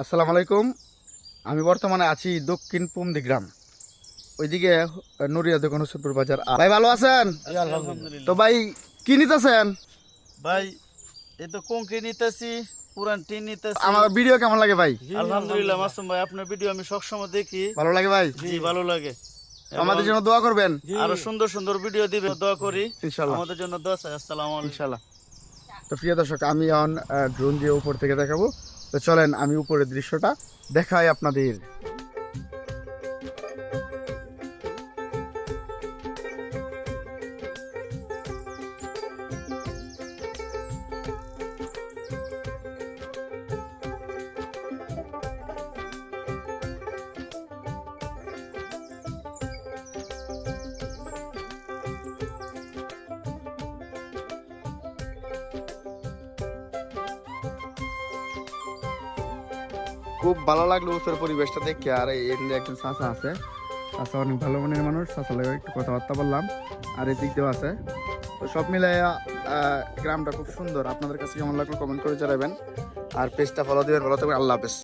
আসসালামু আলাইকুম। আমি বর্তমানে আছি দক্ষিণ পুমদি গ্রাম, ওইদিকে নুরিয়া দোকান হোসেনপুর বাজার। ভাই ভালো আছেন? তো ভাই কি নিতেছেন? ভাই এই তো কংক্রিট নিতেছি, পুরান টিন নিতেছি। আমার ভিডিও কেমন লাগে ভাই? আলহামদুলিল্লাহ মাসুম ভাই, আপনার ভিডিও আমি সবসময় দেখি। ভালো লাগে ভাই? জি ভালো লাগে। আমাদের জন্য দোয়া করবেন। আরো সুন্দর সুন্দর ভিডিও দিবে, দোয়া করি। ইনশাআল্লাহ আমাদের জন্য দোয়া চাই। আসসালামু আলাইকুম। ইনশাআল্লাহ। তো প্রিয় দর্শক, আমি এখন ড্রোন দিয়ে উপর থেকে দেখাবো। তো চলেন আমি উপরের দৃশ্যটা দেখাই আপনাদের। খুব ভালো লাগলো উপরের পরিবেশটা দেখে। আর এখানে একজন চাচা আছে, চাচা অনেক ভালো মনের মানুষ, চাচা লাগে একটু কথাবার্তা বললাম। আর এই দিক দিয়েও আছে। তো সব মিলাইয়া গ্রামটা খুব সুন্দর। আপনাদের কাছে কেমন লাগলো কমেন্ট করে জানাবেন। আর পেজটা ফলো দিবেন। ভালো থাকবেন। আল্লাহ হাফেজ।